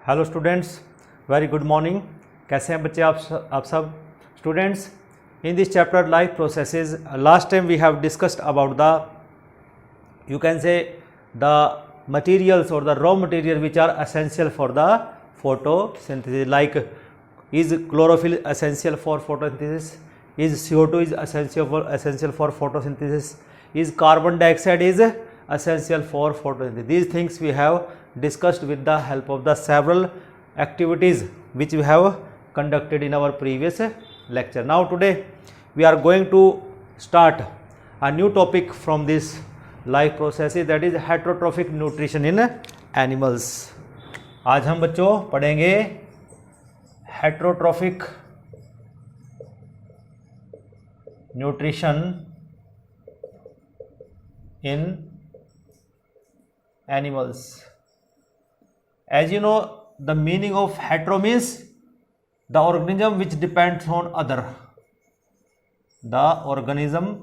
Hello students, very good morning. कैसे हैं बच्चे आप सब students? In this chapter life processes, last time we have discussed about the you can say the materials or the raw material which are essential for the photosynthesis, like is chlorophyll essential for photosynthesis, is CO2 is essential for photosynthesis, is carbon dioxide is essential for photosynthesis. These things we have discussed with the help of the several activities which we have conducted in our previous lecture. Now today we are going to start a new topic from this life processes, that is heterotrophic nutrition in animals. आज हम बच्चों पढ़ेंगे heterotrophic nutrition in animals. As you know the meaning of hetero means the organism which depends on other, the organism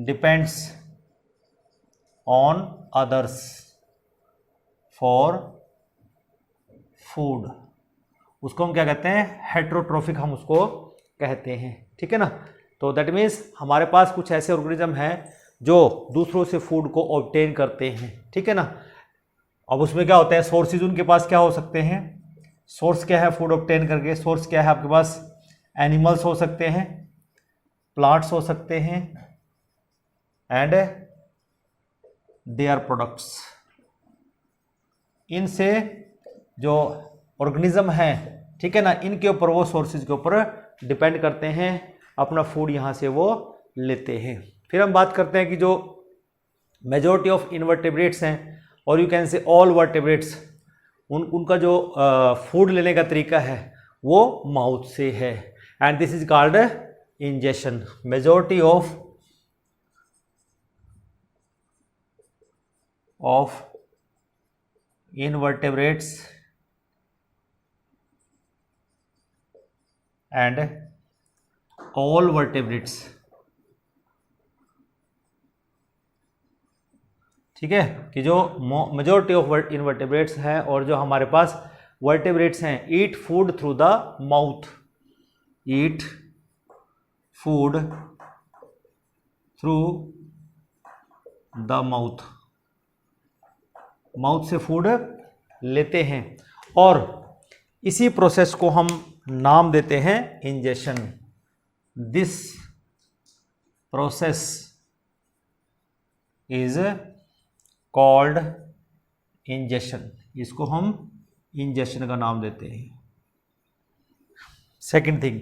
depends on others for food। उसको हम क्या कहते हैं? Heterotrophic हम उसको कहते हैं, ठीक है ना। तो दैट मीन्स हमारे पास कुछ ऐसे ऑर्गेनिज्म हैं जो दूसरों से फूड को ऑब्टेन करते हैं, ठीक है ना। अब उसमें क्या होता है, सोर्सेज उनके पास क्या हो सकते हैं? सोर्स क्या है फूड ऑब्टेन करके? सोर्स क्या है आपके पास? एनिमल्स हो सकते हैं, प्लांट्स हो सकते हैं एंड देयर प्रोडक्ट्स। इनसे जो ऑर्गेनिज्म है, ठीक है ना, इनके ऊपर वो सोर्सेज के ऊपर डिपेंड करते हैं, अपना फूड यहाँ से वो लेते हैं। फिर हम बात करते हैं कि जो मेजॉरिटी ऑफ इनवर्टेब्रेट्स हैं और यू कैन से ऑल वर्टेब्रेट्स, उनका जो फूड लेने का तरीका है वो माउथ से है, and this is called ingestion. Majority of invertebrates and all vertebrates, ठीक है, कि जो मेजॉरिटी ऑफ इनवर्टेब्रेट्स हैं और जो हमारे पास वर्टेब्रेट्स हैं, eat food through the mouth, eat food through the mouth, mouth से फूड लेते हैं और इसी प्रोसेस को हम नाम देते हैं ingestion. This process is called ingestion. इसको हम इंजेशन का नाम देते हैं। सेकंड थिंग,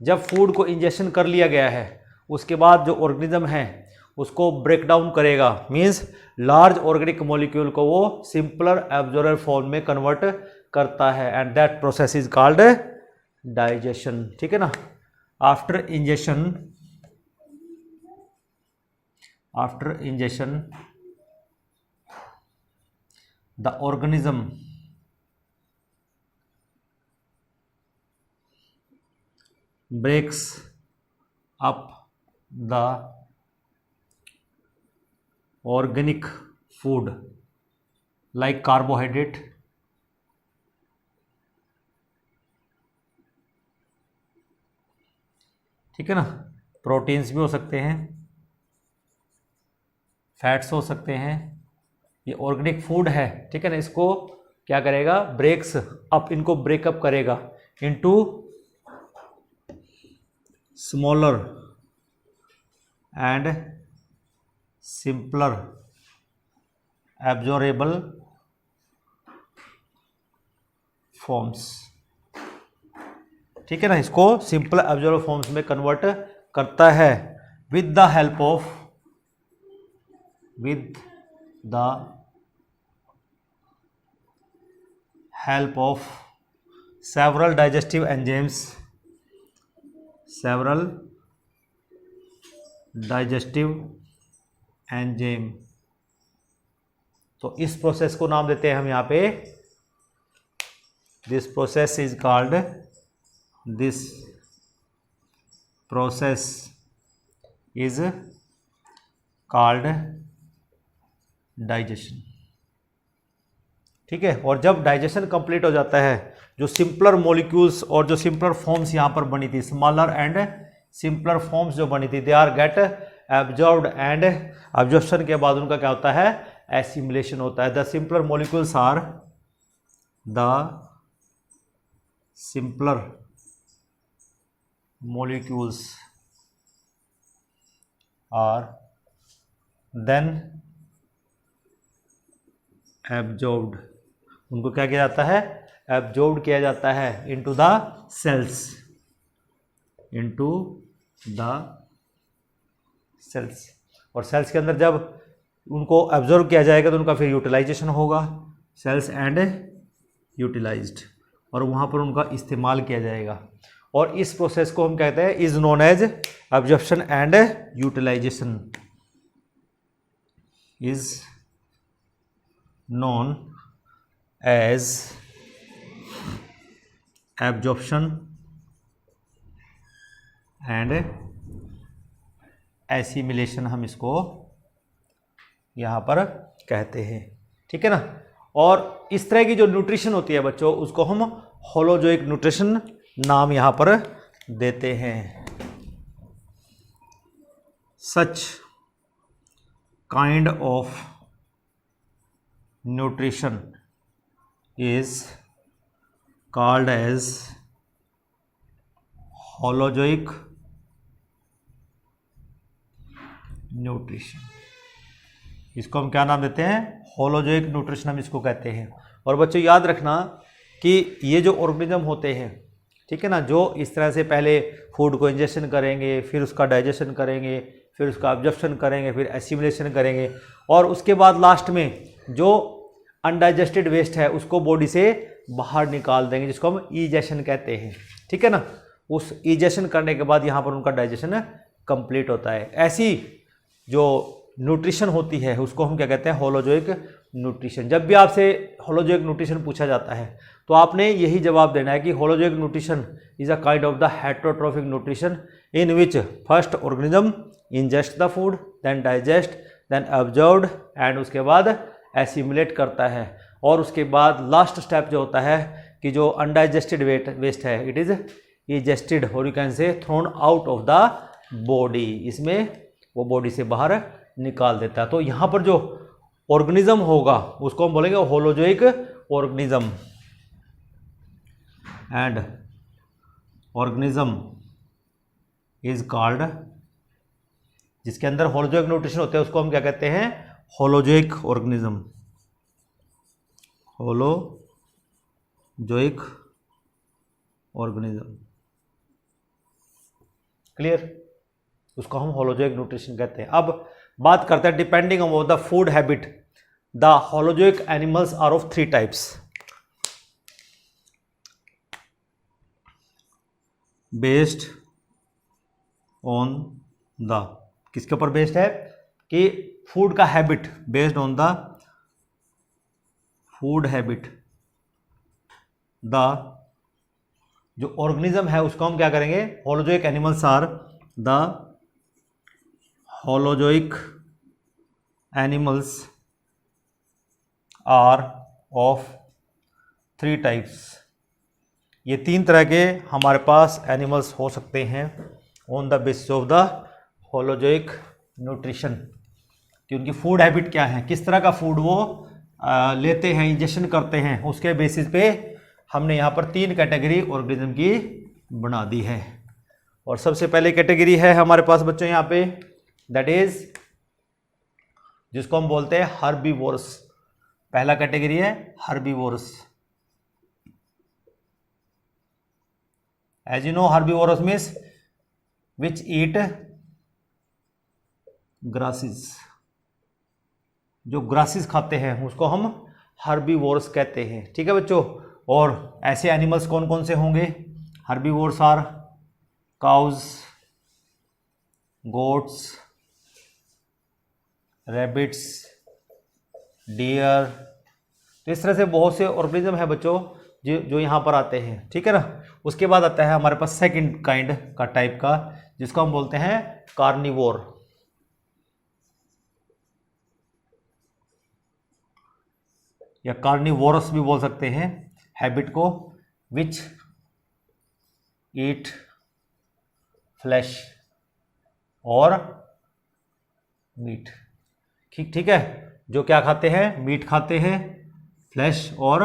जब फूड को इंजेशन कर लिया गया है उसके बाद जो ऑर्गेनिज्म है उसको ब्रेक डाउन करेगा, मीन्स लार्ज ऑर्गेनिक मॉलिक्यूल को वो सिंपलर एब्जॉर्बर फॉर्म में कन्वर्ट करता है, and that process is called digestion, ठीक है ना। After ingestion the organism breaks up the organic food like carbohydrate, ठीक है ना, प्रोटीन्स भी हो सकते हैं, फैट्स हो सकते हैं, ये ऑर्गेनिक फूड है, ठीक है ना। इसको क्या करेगा? ब्रेक्स अप, इनको ब्रेकअप करेगा into smaller and simpler absorbable forms, ठीक है ना। इसको सिंपल एब्जॉर्बेबल फॉर्म्स में कन्वर्ट करता है with the help of several digestive enzymes, several digestive enzyme. तो इस प्रोसेस को नाम देते हैं हम यहाँ पे, this process is called, this process is called digestion. ठीक है। और जब डाइजेशन कंप्लीट हो जाता है, जो सिंपलर मॉलिक्यूल्स और जो सिंपलर फॉर्म्स यहाँ पर बनी थी, स्मॉलर एंड सिंपलर फॉर्म्स जो बनी थी, they are get absorbed and absorption के बाद उनका क्या होता है, एसिमिलेशन होता है। The simpler molecules are the simpler molecules are then absorbed, उनको क्या किया जाता है, एब्जॉर्ब किया जाता है into the cells, into the cells. और सेल्स के अंदर जब उनको एब्जॉर्ब किया जाएगा तो उनका फिर यूटिलाइजेशन होगा, सेल्स एंड यूटिलाइज्ड, और वहाँ पर उनका इस्तेमाल किया जाएगा। और इस प्रोसेस को हम कहते हैं is known as absorption and utilisation, is known as absorption and assimilation, हम इसको यहाँ पर कहते हैं, ठीक है ना। और इस तरह की जो न्यूट्रिशन होती है बच्चों, उसको हम होलोजोइक न्यूट्रिशन नाम यहाँ पर देते हैं। Such kind of nutrition is called as holozoic nutrition. इसको हम क्या नाम देते हैं, होलोजोइक न्यूट्रिशन हम इसको कहते हैं। और बच्चों याद रखना कि ये जो ऑर्गेनिज्म होते हैं, ठीक है ना, जो इस तरह से पहले फूड को इंजेक्शन करेंगे, फिर उसका डाइजेशन करेंगे, फिर उसका एब्जॉर्प्शन करेंगे, फिर एसिमिलेशन करेंगे, और उसके बाद लास्ट में जो अनडाइजेस्टेड वेस्ट है उसको बॉडी से बाहर निकाल देंगे, जिसको हम ईजेशन कहते हैं, ठीक है ना। उस ईजेशन करने के बाद यहाँ पर उनका डाइजेशन कंप्लीट होता है। ऐसी जो न्यूट्रिशन होती है उसको हम क्या कहते हैं, होलोजोइक न्यूट्रिशन। जब भी आपसे होलोजोइक न्यूट्रिशन पूछा जाता है तो आपने यही जवाब देना है कि holozoic nutrition is a kind of the heterotrophic nutrition in which first organism ingest the food, then digest, then absorbed and उसके बाद एसिमुलेट करता है। और उसके बाद लास्ट स्टेप जो होता है कि जो अनडाइजेस्टेड वेस्ट है, इट इज इजेस्टेड और यू कैन से throne out of the body, इसमें वो बॉडी से बाहर निकाल देता है। तो यहाँ पर जो ऑर्गेनिज्म होगा उसको हम बोलेंगे holozoic organism, and organism is called, जिसके अंदर होलोजोइक न्यूट्रिशन होते हैं उसको हम क्या कहते हैं, holozoic organism, holozoic organism. Clear, उसको हम होलोजोइक न्यूट्रिशन कहते हैं। अब बात करते हैं depending on the food habit, the holozoic animals are of 3 types. Based on the, किसके ऊपर बेस्ड है कि फूड का habit, based on the food habit, the जो ऑर्गेनिज्म है उसको हम क्या करेंगे, holozoic animals are the holozoic animals are of 3 types. ये 3 तरह के हमारे पास एनिमल्स हो सकते हैं on the basis of the holozoic nutrition, कि उनकी फूड हैबिट क्या है, किस तरह का फूड वो लेते हैं, इंजेक्शन करते हैं, उसके बेसिस पे हमने यहाँ पर 3 कैटेगरी ऑर्गेनिज्म की बना दी है। और सबसे पहले कैटेगरी है हमारे पास बच्चों यहाँ पे, दैट इज जिसको हम बोलते हैं हर्बीवोरस। पहला कैटेगरी है herbivorous. As you know herbivorous means which eat grasses, जो ग्रासेस खाते हैं उसको हम हर्बीवोरस कहते हैं, ठीक है बच्चों। और ऐसे एनिमल्स कौन कौन से होंगे, herbivorous are cows, goats, rabbits, deer. तो इस तरह से बहुत से ऑर्गेनिज्म है बच्चों जो यहाँ पर आते हैं, ठीक है ना। उसके बाद आता है हमारे पास सेकंड काइंड का टाइप का, जिसको हम बोलते हैं कार्निवोर। या कार्निवोरस भी बोल सकते हैं हैबिट को, विच ईट फ्लैश और मीट। ठीक है, जो क्या खाते हैं, मीट खाते हैं, फ्लैश और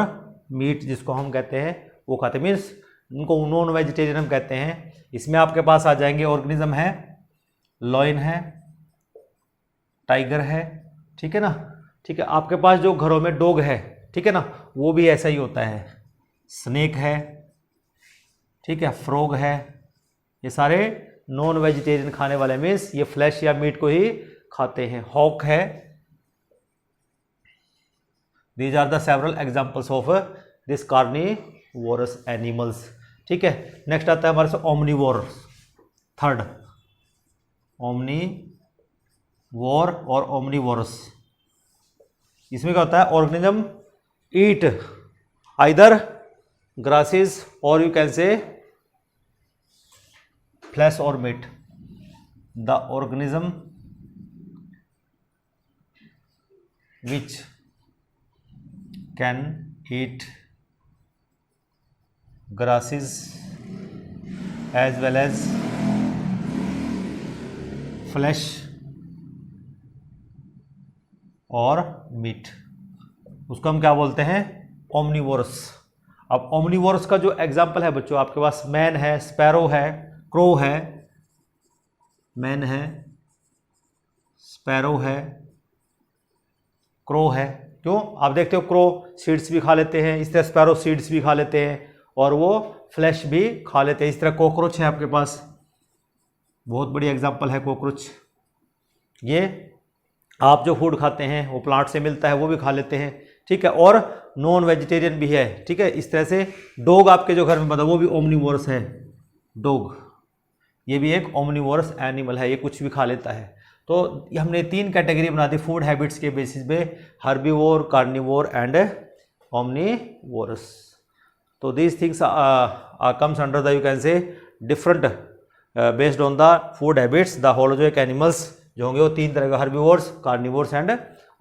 मीट जिसको हम कहते हैं वो खाते हैं, मीन्स उनको नॉन वेजिटेरियन हम कहते हैं। इसमें आपके पास आ जाएंगे ऑर्गेनिज्म है, लॉयन है, टाइगर है, ठीक है ना। ठीक है, आपके पास जो घरों में डॉग है, ठीक है ना, वो भी ऐसा ही होता है, स्नेक है, ठीक है, फ्रॉग है, ये सारे नॉन वेजिटेरियन खाने वाले, मीन्स ये फ्लैश या मीट को ही खाते हैं। हॉक है, these are the several examples of this carnivorous animals. ठीक है, नेक्स्ट आता है हमारे से ओमनिवोरस, थर्ड ओमनीवोर और ओमनिवोरस। इसमें क्या होता है, ऑर्गेनिज्म ईट आइदर ग्रासेस और यू कैन से फ्लैश और meat. The organism which can eat grasses as well as flesh और मीट, उसको हम क्या बोलते हैं, ओमनिवोरस। अब ओमनिवोरस का जो एग्जाम्पल है बच्चों, आपके पास मैन है, स्पैरो है, क्रो है, मैन है, स्पैरो है, क्रो है। क्यों, आप देखते हो क्रो सीड्स भी खा लेते हैं, इस तरह स्पैरो सीड्स भी खा लेते हैं और वो फ्लैश भी खा लेते हैं। इस तरह कॉकरोच है आपके पास, बहुत बड़ी एग्जांपल है कॉकरोच। ये आप जो फूड खाते हैं वो प्लांट से मिलता है, वो भी खा लेते हैं। ठीक है, और नॉन वेजिटेरियन भी है। ठीक है, इस तरह से डॉग आपके जो घर में बना वो भी ओमनिवोरस है, डॉग ये भी एक ओमनिवोरस एनिमल है, ये कुछ भी खा लेता है। तो हमने 3 कैटेगरी बना दी फूड हैबिट्स के बेसिस पे, हर्बीवोर, कार्निवोर एंड ओमनिवोरस। तो these things comes under the, you can say, different based on the food habits, the holozoic animals जो होंगे वो 3 तरह का, herbivores, carnivores and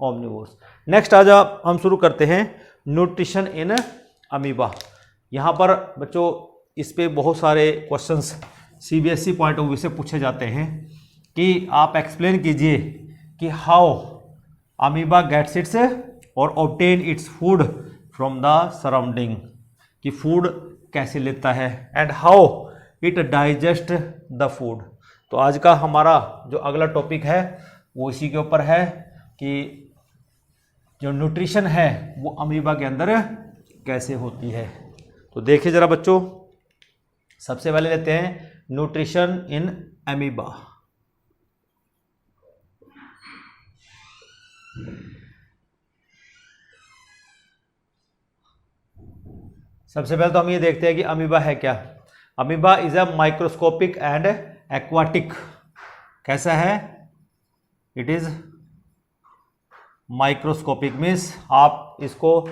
omnivores. Next आज हम शुरू करते हैं न्यूट्रिशन इन अमीबा। यहाँ पर बच्चों इस पे बहुत सारे questions CBSE point of view से पूछे जाते हैं कि आप एक्सप्लेन कीजिए कि हाउ अमीबा गेट्स इट्स और obtain its food from the surrounding, कि फूड कैसे लेता है and how it digest the food. तो आज का हमारा जो अगला टॉपिक है वो इसी के ऊपर है कि जो न्यूट्रिशन है वो अमीबा के अंदर कैसे होती है। तो देखिए जरा बच्चों, सबसे पहले लेते हैं न्यूट्रिशन इन अमीबा। सबसे पहले तो हम ये देखते हैं कि अमीबा है क्या। Amoeba is a microscopic and aquatic. कैसा है, इट इज माइक्रोस्कोपिक, मीन्स आप इसको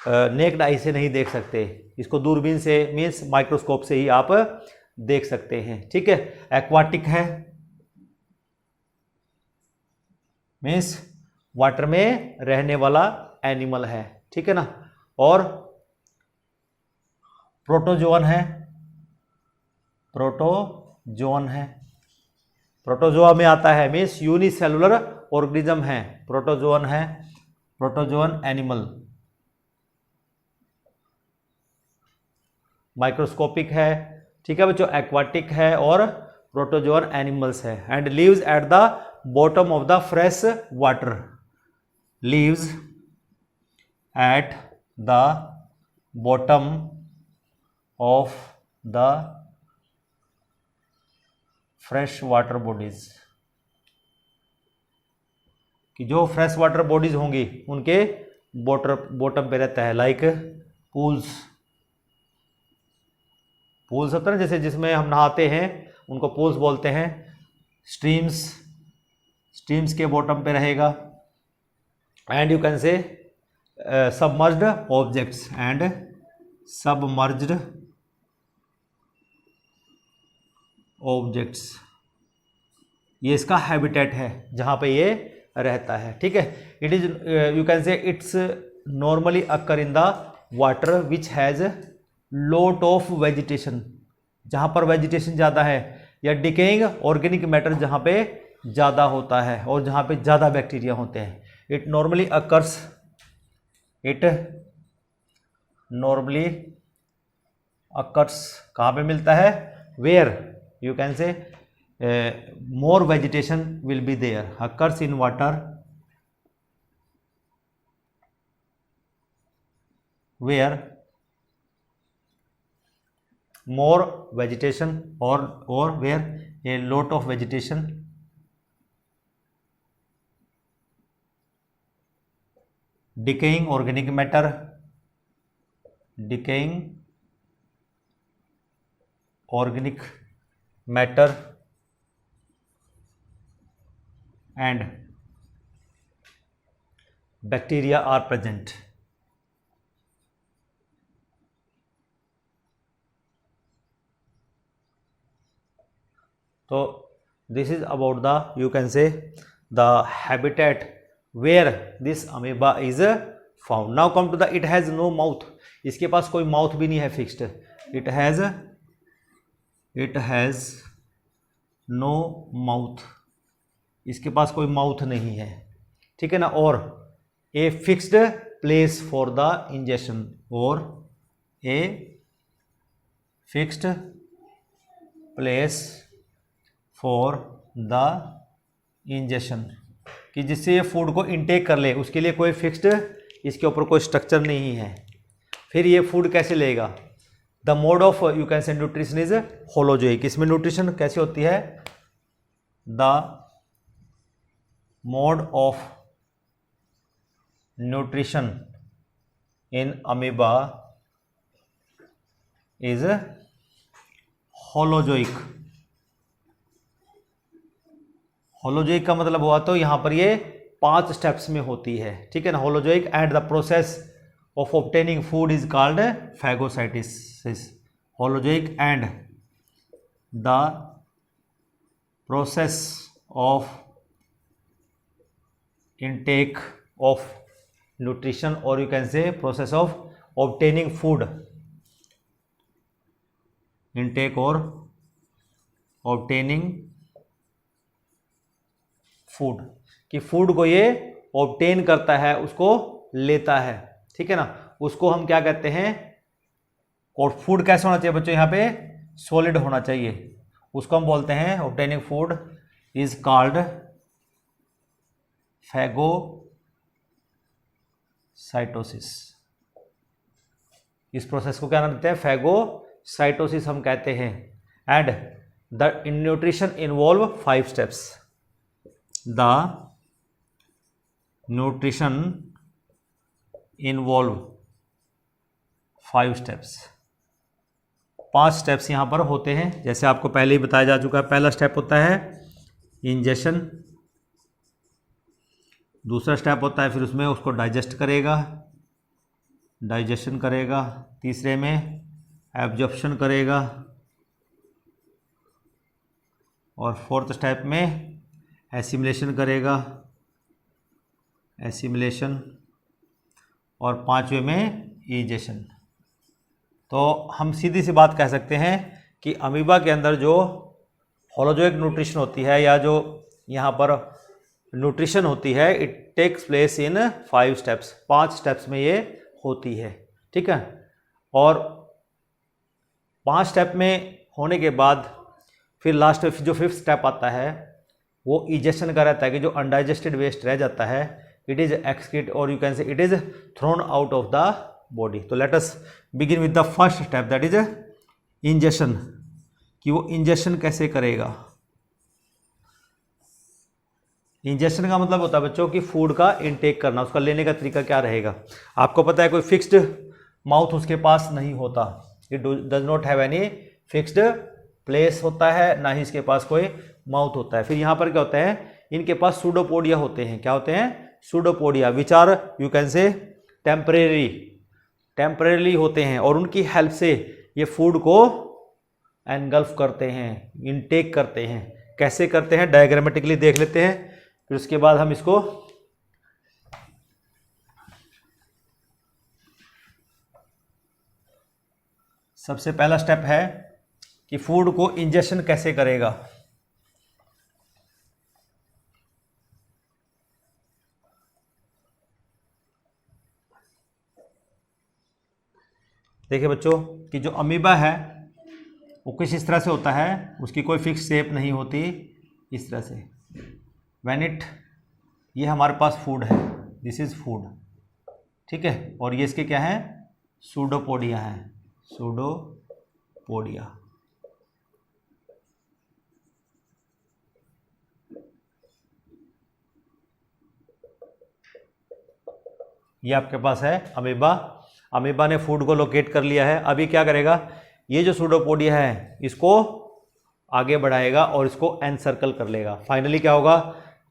नेक्ड आई से नहीं देख सकते, इसको दूरबीन से मीन्स माइक्रोस्कोप से ही आप देख सकते हैं। ठीक है, एक्वाटिक है मीन्स वाटर में रहने वाला एनिमल है। ठीक है ना, और प्रोटोजोअन है, प्रोटोजोअन है, प्रोटोजोआ में आता है मीन्स यूनिसेलुलर ऑर्गेनिज्म है, प्रोटोजोअन है, प्रोटोजोअन एनिमल। माइक्रोस्कोपिक है, ठीक है बच्चों, एक्वाटिक है और प्रोटोजोअन एनिमल्स है। And lives at the bottom of the fresh water, lives at the bottom of the fresh water bodies, कि जो फ्रेश वाटर बॉडीज होंगी उनके बॉटम पे रहता है, लाइक पूल्स। पूल्स होता है ना, जैसे जिसमें हम नहाते हैं उनको पूल्स बोलते हैं। स्ट्रीम्स, स्ट्रीम्स के बॉटम पे रहेगा। एंड यू कैन से submerged objects and submerged objects, ये इसका हैबिटेट है जहाँ पे ये रहता है। ठीक है, इट इज यू कैन से it's normally occur in the water which has lot of vegetation, जहाँ पर वेजिटेशन ज़्यादा है, या डिकेइंग ऑर्गेनिक मैटर जहाँ पे ज़्यादा होता है और जहाँ पे ज़्यादा बैक्टीरिया होते हैं। इट नॉर्मली अकर्स कहाँ पे मिलता है, where you can say more vegetation will be there, occurs in water where more vegetation or where a lot of vegetation decaying organic matter and bacteria are present. So this is about the, you can say, the habitat where this amoeba is found. Now come to the, it has no mouth, इसके पास कोई mouth भी नहीं है fixed, it has no mouth, इसके पास कोई mouth नहीं है, ठीक है ना, और a fixed place for the ingestion, और a fixed place for the injection, कि जिससे ये फूड को इनटेक कर ले, उसके लिए कोई फिक्स्ड इसके ऊपर कोई स्ट्रक्चर नहीं है। फिर ये फूड कैसे लेगा, the mode of you can से न्यूट्रिशन इज होलोजोइक, इसमें न्यूट्रिशन कैसे होती है, the mode of nutrition in amoeba is holozoic. Holozoic का मतलब हुआ तो यहाँ पर ये 5 स्टेप्स में होती है, ठीक है ना, holozoic, and the process of obtaining food is called phagocytosis. Holozoic and the process of intake of nutrition, और you can say process of obtaining food, intake और ऑब्टेनिंग फूड, कि फूड को ये ऑब्टेन करता है, उसको लेता है, ठीक है ना, उसको हम क्या कहते हैं, और फूड कैसे होना चाहिए बच्चों, यहाँ पे सॉलिड होना चाहिए, उसको हम बोलते हैं obtaining food is called phagocytosis. इस प्रोसेस को क्या नाम देते हैं, फैगोसाइटोसिस हम कहते हैं। And the nutrition involve 5 steps, the nutrition involve 5 steps, 5 steps यहाँ पर होते हैं, जैसे आपको पहले ही बताया जा चुका है। पहला स्टेप होता है इंजेक्शन, दूसरा स्टेप होता है फिर उसमें उसको डाइजेशन करेगा, तीसरे में एब्जॉर्प्शन करेगा, और 4th स्टेप में एसिमिलेशन करेगा, और 5वें में ईजेशन। तो हम सीधी सी बात कह सकते हैं कि अमीबा के अंदर जो होलोजोइक न्यूट्रिशन होती है, या जो यहाँ पर न्यूट्रिशन होती है, it takes place in 5 steps, 5 steps में ये होती है, ठीक है। और 5 स्टेप में होने के बाद फिर लास्ट में जो 5th स्टेप आता है वो इजेक्शन का रहता है, कि जो अनडाइजेस्टेड वेस्ट रह जाता है, इट इज एक्सक्रीट, और you can say it is thrown out of the body. तो let us begin with the first step, that is ingestion, कि वो इंजेक्शन कैसे करेगा। इंजेक्शन का मतलब होता है बच्चों कि फूड का इनटेक करना, उसका लेने का तरीका क्या रहेगा। आपको पता है कोई फिक्स्ड माउथ उसके पास नहीं होता, it does not have any fixed place होता है, ना ही इसके पास कोई माउथ होता है। फिर यहाँ पर क्या होता है, इनके पास सूडोपोडिया होते हैं। क्या होते हैं, pseudopodia, which are you can say temporary होते हैं, और उनकी हेल्प से ये फूड को एनगल्फ करते हैं, इनटेक करते हैं। कैसे करते हैं डायग्रामेटिकली देख लेते हैं, फिर उसके बाद हम इसको सबसे पहला स्टेप है कि फूड को इंजेक्शन कैसे करेगा। देखिए बच्चों कि जो अमीबा है वो किस इस तरह से होता है, उसकी कोई फिक्स शेप नहीं होती, इस तरह से व्हेन इट, ये हमारे पास फूड है, दिस इज फूड, ठीक है, और ये इसके क्या है, सूडोपोडिया है, सूडोपोडिया। ये आपके पास है अमीबा। अमीबा ने फूड को लोकेट कर लिया है। अभी क्या करेगा, ये जो सूडोपोडिया है इसको आगे बढ़ाएगा और इसको एनसर्कल कर लेगा। फाइनली क्या होगा,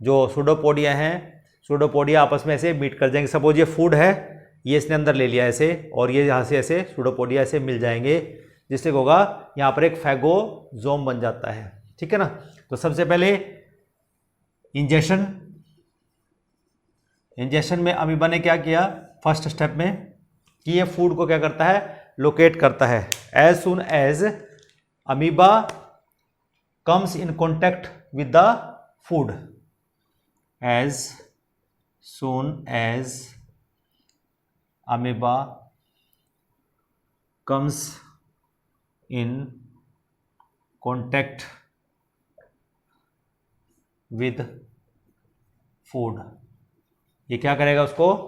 जो सूडोपोडिया हैं, सूडोपोडिया आपस में ऐसे मीट कर जाएंगे। सपोज ये फूड है, ये इसने अंदर ले लिया ऐसे, और ये यहाँ से ऐसे सूडोपोडिया ऐसे मिल जाएंगे, जिससे होगा यहाँ पर एक फैगोजोम बन जाता है, ठीक है ना। तो सबसे पहले इंजेक्शन में अमीबा ने क्या किया, फर्स्ट स्टेप में, कि ये फूड को क्या करता है, लोकेट करता है। As soon as amoeba comes in contact with the food, as soon as amoeba comes in contact with food, ये क्या करेगा, उसको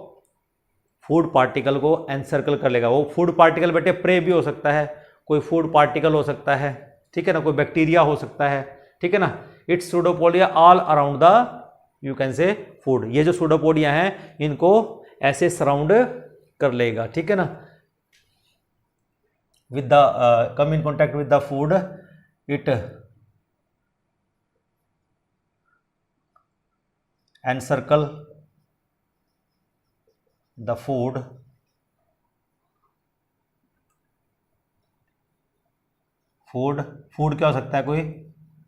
फूड पार्टिकल को एनसर्कल कर लेगा। वो फूड पार्टिकल बेटे प्रे भी हो सकता है, कोई फूड पार्टिकल हो सकता है, ठीक है ना, कोई बैक्टीरिया हो सकता है, ठीक है ना। It's pseudopodia all around the, you can say food. ये जो सूडोपोडिया हैं इनको ऐसे सराउंड कर लेगा, ठीक है ना, with the come in contact with the food, it encircle the food food क्या हो सकता है, कोई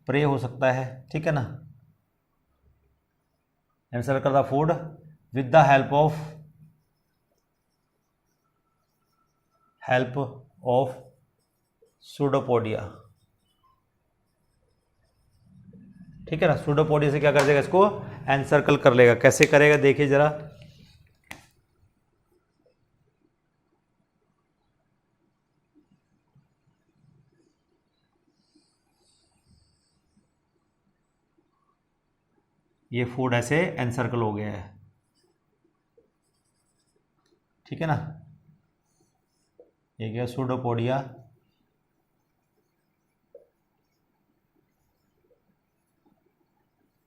प्रे हो सकता है, ठीक है ना। Encircle the food with the help of pseudopodia, ठीक है ना। सूडोपोडिया से क्या कर देगा, इसको एनसर्कल कर लेगा। कैसे करेगा देखिए जरा, ये फूड ऐसे एनसर्कल हो गया है, ठीक है ना। ये गया pseudopodia,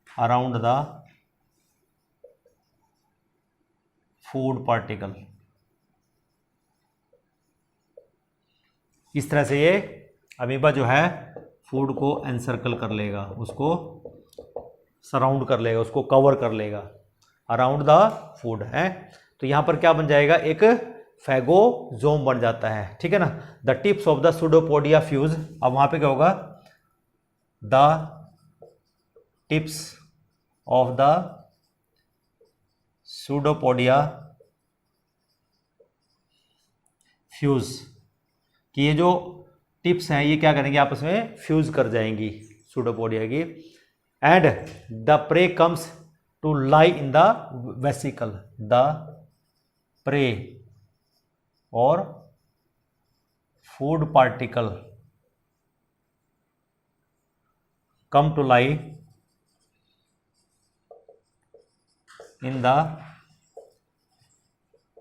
around the food particle. इस तरह से ये अमीबा जो है फूड को एनसर्कल कर लेगा, उसको सराउंड कर लेगा, उसको कवर कर लेगा, अराउंड द फूड है। तो यहाँ पर क्या बन जाएगा, एक फैगोजोम बन जाता है, ठीक है ना। The tips of the pseudopodia fuse, अब वहाँ पे क्या होगा, the tips of the pseudopodia fuse, कि ये जो टिप्स हैं ये क्या करेंगे, आपस में फ्यूज कर जाएंगी सूडोपोडिया की। And the prey comes to lie in the vesicle, the prey और food particle come to lie in the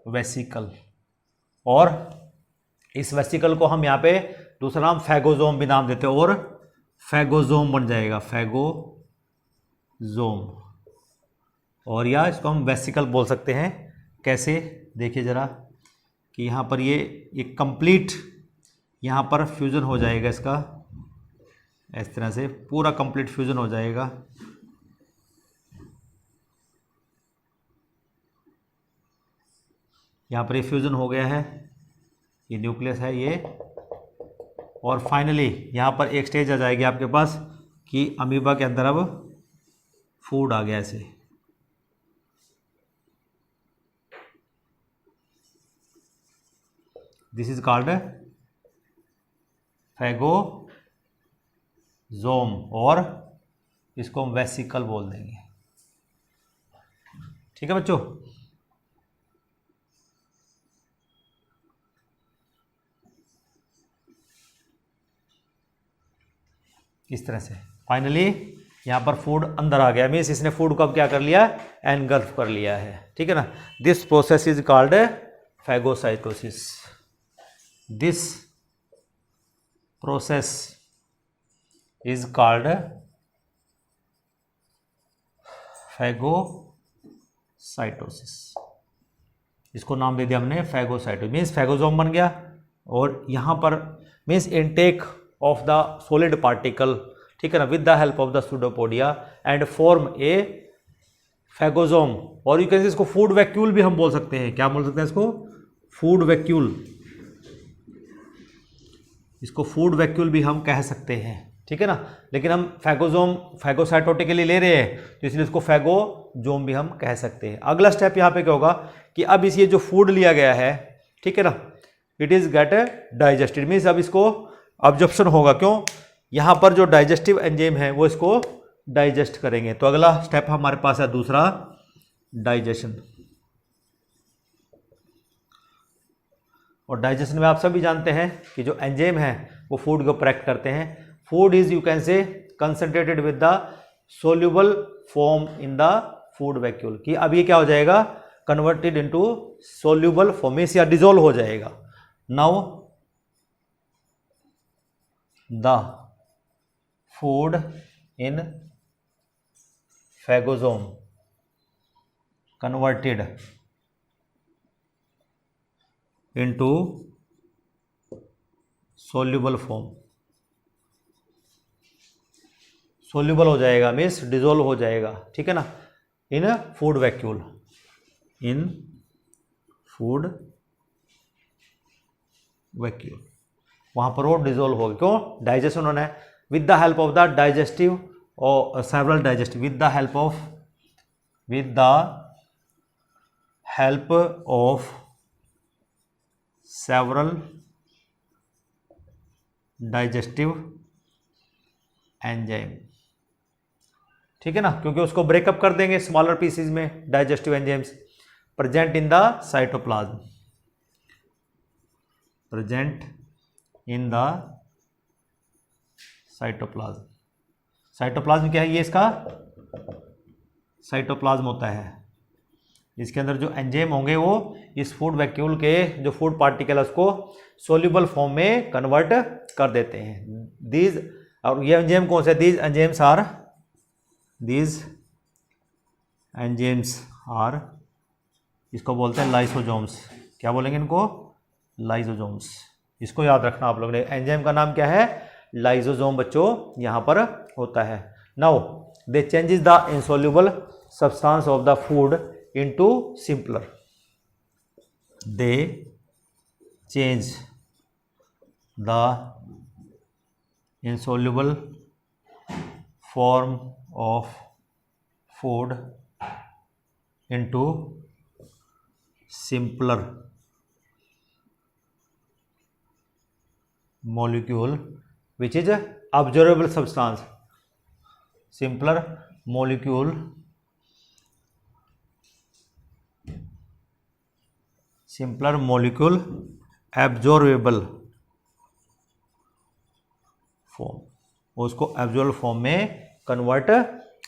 vesicle, और इस वेसिकल को हम यहाँ पे दूसरा नाम फैगोजोम भी नाम देते हैं, और फैगोजोम बन जाएगा, फैगोजोम, और या इसको हम वेसिकल बोल सकते हैं। कैसे देखिए जरा, कि यहाँ पर ये एक कंप्लीट यहाँ पर फ्यूज़न हो जाएगा इसका, इस तरह से पूरा कंप्लीट फ्यूज़न हो जाएगा। यहाँ पर ये फ्यूज़न हो गया है, ये न्यूक्लियस है ये, और फाइनली यहाँ पर एक स्टेज आ जाएगी आपके पास कि अमीबा के अंदर अब फूड आ गया ऐसे। दिस इज कॉल्ड फैगोजोम, और इसको हम वेसिकल बोल देंगे। ठीक है बच्चों। इस तरह से फाइनली यहाँ पर फूड अंदर आ गया, मीन्स इसने फूड को अब क्या कर लिया, एनगल्फ कर लिया है। ठीक है ना। This process is called phagocytosis. This process is called phagocytosis. इसको नाम दे दिया हमने फैगोसाइटोसिस, मीन्स फैगोजोम बन गया, और यहाँ पर means intake of the solid particle, ठीक है ना, with the help of the pseudopodia and form a phagosome. और यू कैन से इसको फूड वैक्यूल भी हम बोल सकते हैं। क्या बोल सकते हैं इसको? Food vacuole. इसको फूड वैक्यूल भी हम कह सकते हैं। ठीक है ना। लेकिन हम फैगोजोम फैगोसाइटोटिक के लिए ले रहे हैं, तो इसलिए इसको फैगोजोम भी हम कह सकते हैं। अगला स्टेप यहाँ पे क्या होगा कि अब इस ये जो फूड लिया गया है, ठीक है ना, it is get digested, means अब इसको ऑब्जॉर्प्शन होगा। क्यों? यहाँ पर जो डाइजेस्टिव एंजाइम है वो इसको डाइजेस्ट करेंगे। तो अगला स्टेप हमारे पास है दूसरा, डाइजेशन। और डाइजेशन में आप सभी जानते हैं कि जो एंजाइम है वो फूड को प्रेक्ट करते हैं। Food is you can say concentrated with the soluble form in the food vacuole, कि अब ये क्या हो जाएगा, कन्वर्टेड इनटू सोल्यूबल फॉर्म, या डिजोल्व हो जाएगा। Now the food in phagosome converted into soluble form, soluble हो जाएगा मीन्स डिजोल्व हो जाएगा। ठीक है ना, in food vacuole, in food vacuole, वहां पर वो डिजोल्व होगा। क्यों? डाइजेशन होना है, with the help of the digestive और several digestive, with the help of several digestive enzyme. ठीक है ना, क्योंकि उसको ब्रेकअप कर देंगे स्मॉलर पीसीज में, digestive enzymes present in the cytoplasm, present in the cytoplasm. Cytoplasm क्या है? ये इसका साइटोप्लाज्म होता है। इसके अंदर जो एंजाइम होंगे वो इस फूड वैक्यूल के जो फूड पार्टिकल है उसको सोल्यूबल फॉर्म में कन्वर्ट कर देते हैं। दीज, और ये एंजाइम कौन से? दीज एंजाइम्स आर, इसको बोलते हैं लाइसोजोम्स। क्या बोलेंगे इनको? लाइसोजोम्स। इसको याद रखना आप लोगों ने। एंजाइम का नाम क्या है? लाइसोजोम बच्चों यहाँ पर होता है। Now they changes the insoluble substance of the food into simpler, they change the insoluble form of food into simpler molecule which is absorbable substance, simpler molecule, simpler molecule absorbable form, उसको absorb form में convert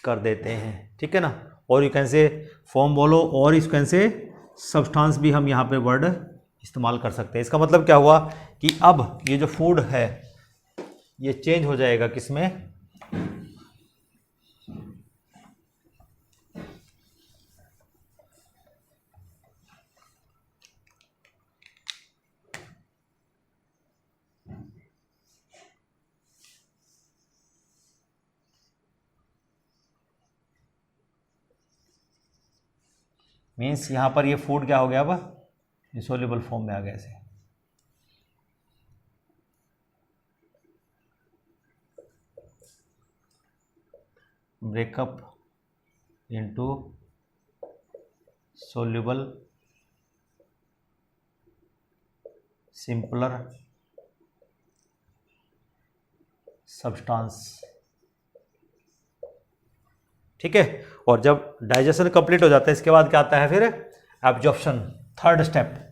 कर देते हैं। ठीक है ना। और you can से फॉर्म बोलो, और यू कैन से सब्सटेंस भी हम यहाँ पे वर्ड इस्तेमाल कर सकते हैं। इसका मतलब क्या हुआ कि अब ये जो फूड है ये चेंज हो जाएगा किसमें? मीन्स यहाँ पर ये फूड क्या हो गया, अब इंसोल्यूबल फॉर्म में आ गया। ऐसे breakup into soluble simpler substance, ठीक है। और जब डाइजेशन कंप्लीट हो जाता है इसके बाद क्या आता है फिर absorption, third step.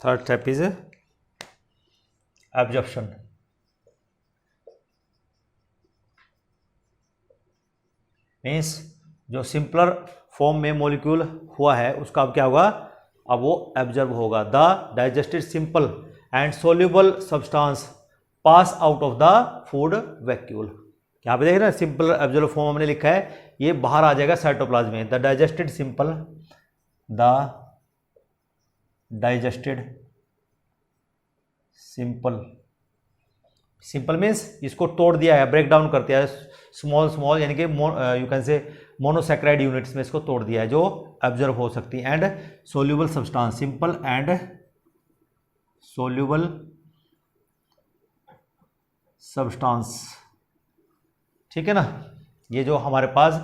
Third step is absorption. Means जो सिंपलर फॉर्म में मॉलिक्यूल हुआ है उसका अब क्या होगा, अब वो एब्जॉर्ब होगा। The digested simple and soluble substance pass out of the food vacuole. यहाँ पे देख रहे हैं सिंपल एब्जॉर्ब फॉर्म हमने लिखा है, ये बाहर आ जाएगा साइटोप्लाज्म में। The digested simple, the digested simple, simple means इसको तोड़ दिया है, ब्रेक डाउन कर दिया है स्मॉल स्मॉल, यानी कि यू कैन से मोनोसैकेराइड यूनिट्स में इसको तोड़ दिया है जो एब्जॉर्ब हो सकती है। And soluble substance, simple and soluble substance, ठीक है ना। ये जो हमारे पास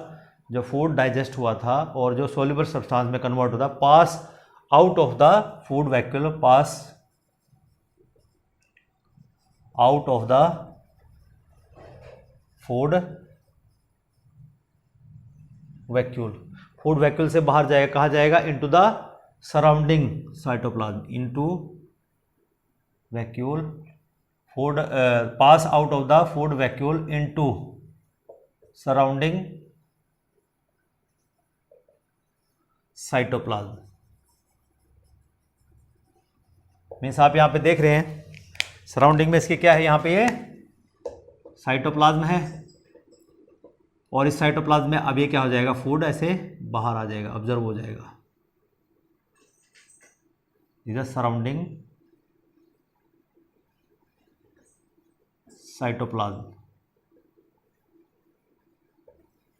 जो फूड डाइजेस्ट हुआ था और जो सोल्यूबल सब्सटेंस में कन्वर्ट होता, pass out of the food vacuole, pass out of the food vacuole. Food vacuole से बाहर जाएगा, कहाँ जाएगा, into the surrounding cytoplasm, into vacuole, food pass out of the food vacuole into surrounding cytoplasm. Means आप यहाँ पे देख रहे हैं सराउंडिंग में इसके क्या है, यहाँ पे ये साइटोप्लाज्म है और इस साइटोप्लाज्म में अब ये क्या हो जाएगा, फूड ऐसे बाहर आ जाएगा, ऑब्जर्व हो जाएगा। इधर सराउंडिंग साइटोप्लाज्म,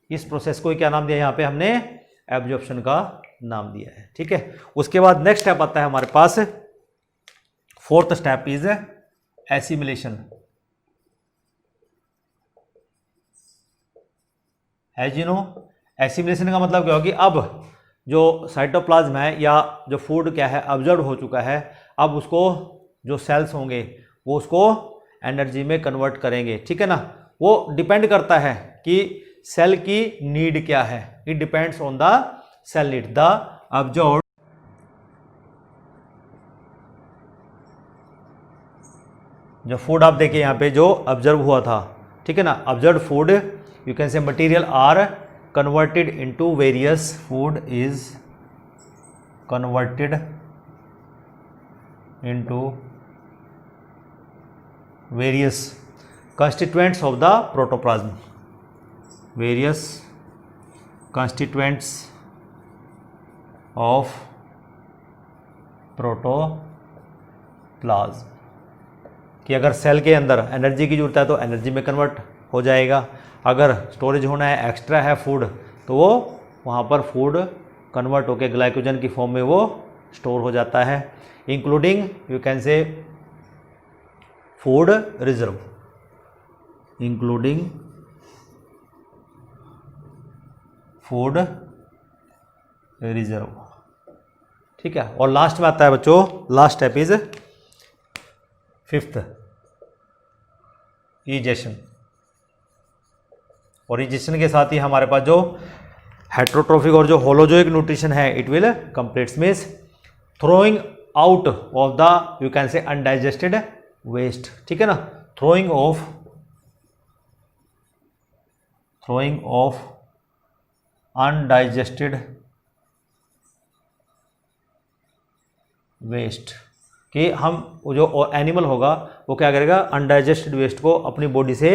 इस प्रोसेस को क्या नाम दिया, यहाँ पे हमने एब्जॉर्प्शन का नाम दिया है, ठीक है। उसके बाद नेक्स्ट स्टेप आता है हमारे पास, fourth step is assimilation. As you know, assimilation का मतलब क्या होगी, अब जो साइटोप्लाज्म है या जो फूड क्या है ऑब्जर्व हो चुका है, अब उसको जो सेल्स होंगे वो उसको एनर्जी में कन्वर्ट करेंगे, ठीक है ना। वो डिपेंड करता है कि सेल की नीड क्या है, it depends on the cell need. The observe, जो फूड आप देखिए यहाँ पे जो ऑब्जर्व हुआ था, ठीक है ना, observe food you can say material are converted into various, food is converted into various constituents of the protoplasm, various constituents of protoplasm, कि अगर सेल के अंदर एनर्जी की जरूरत है तो एनर्जी में कन्वर्ट हो जाएगा, अगर स्टोरेज होना है, एक्स्ट्रा है फूड, तो वो वहाँ पर फूड कन्वर्ट होकर ग्लाइकोजन की फॉर्म में वो स्टोर हो जाता है, including you can say food reserve, including food reserve, ठीक है। और लास्ट में आता है बच्चों, last step is fifth, egestion. और इजेशन के साथ ही हमारे पास जो हेट्रोट्रोफिक और जो होलोजोइक न्यूट्रिशन है it will complete, means throwing out of the you can say undigested waste, ठीक है ना, थ्रोइंग ऑफ अनडाइजेस्टेड वेस्ट, कि हम जो एनिमल होगा वो क्या करेगा, अनडाइजेस्टेड वेस्ट को अपनी बॉडी से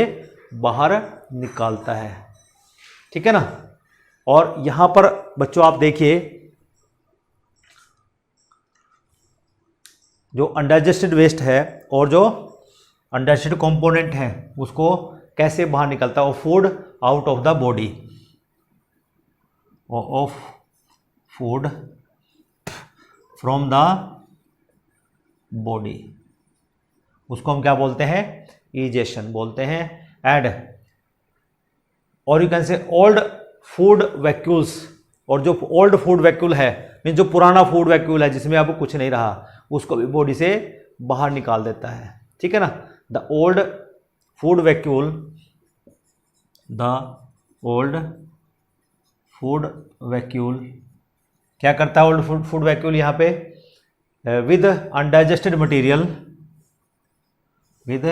बाहर निकालता है, ठीक है ना। और यहां पर बच्चों आप देखिए जो अनडाइजेस्टेड वेस्ट है और जो अनडाइजेस्टेड कंपोनेंट है उसको कैसे बाहर निकलता है, और food out of the body, of food from the body, उसको हम क्या बोलते हैं, इजेशन बोलते हैं। एंड और यू कैन से ओल्ड फूड वैक्यूल्स, और जो ओल्ड फूड वैक्यूल है मीन जो पुराना फूड वैक्यूल है जिसमें अब कुछ नहीं रहा, उसको भी बॉडी से बाहर निकाल देता है, ठीक है ना। The old food vacuole, the old food vacuole क्या करता है? ओल्ड फूड वैक्यूल यहाँ पे with undigested material, with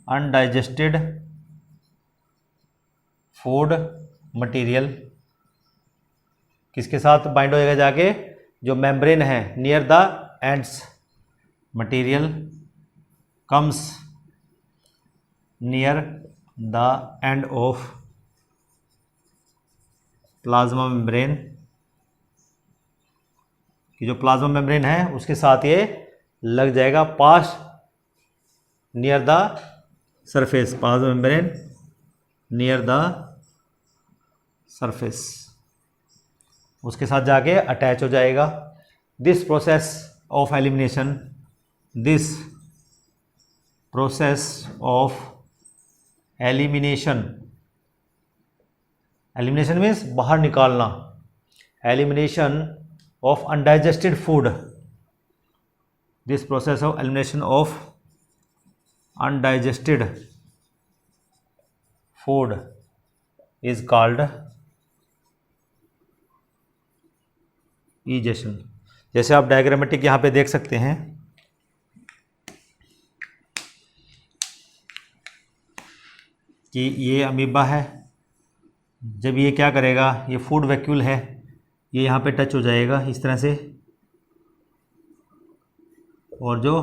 undigested food material किसके साथ बाइंड हो जाएगा? जाके जो मेम्ब्रेन है near the ends, material comes near the end of plasma membrane, कि जो प्लाज्मा मेम्ब्रेन है उसके साथ ये लग जाएगा, पास near the surface, plasma membrane near the surface, उसके साथ जाके अटैच हो जाएगा। This process of elimination, this process of elimination, elimination means बाहर निकालना, elimination of undigested food, this process of elimination of undigested food is called egestion। जैसे आप diagrammatic यहाँ पे देख सकते हैं कि ये अमीबा है, जब ये क्या करेगा, ये फूड वैक्यूल है, ये यहाँ पे टच हो जाएगा इस तरह से, और जो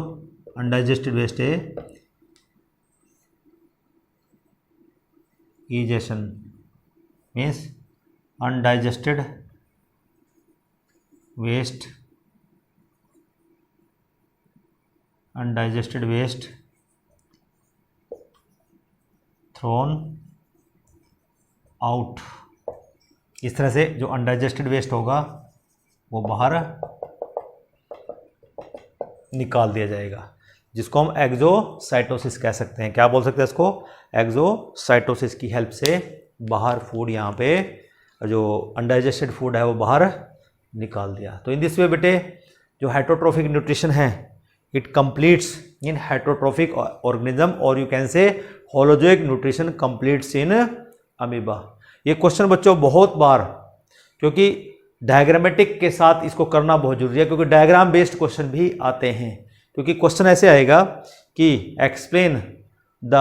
अनडाइजेस्टेड वेस्ट है, egestion means undigested waste, undigested waste thrown out. इस तरह से जो अनडाइजेस्टेड वेस्ट होगा वो बाहर निकाल दिया जाएगा, जिसको हम एक्सोसाइटोसिस कह सकते हैं। क्या बोल सकते हैं इसको? एक्सोसाइटोसिस की हेल्प से बाहर फूड, यहाँ पे जो अनडाइजेस्टेड फूड है वो बाहर निकाल दिया। तो इन दिस वे बेटे जो हेटरोट्रोफिक न्यूट्रिशन है it completes in heterotrophic organism, और you can say holozoic nutrition completes in amoeba. ये क्वेश्चन बच्चों बहुत बार, क्योंकि डायग्रामेटिक के साथ इसको करना बहुत जरूरी है, क्योंकि डायग्राम बेस्ड क्वेश्चन भी आते हैं। क्योंकि क्वेश्चन ऐसे आएगा कि explain the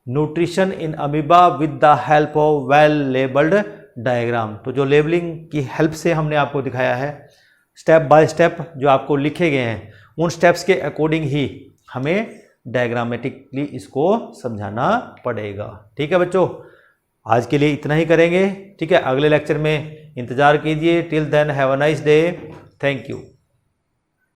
nutrition in amoeba with the help of well labelled diagram. तो जो लेबलिंग की हेल्प से हमने आपको दिखाया है, स्टेप बाय स्टेप जो आपको लिखे गए हैं, उन स्टेप्स के अकॉर्डिंग ही हमें डायग्रामेटिकली इसको समझाना पड़ेगा। ठीक है बच्चों, आज के लिए इतना ही करेंगे। ठीक है, अगले लेक्चर में इंतज़ार कीजिए। Till then have a nice day. Thank you.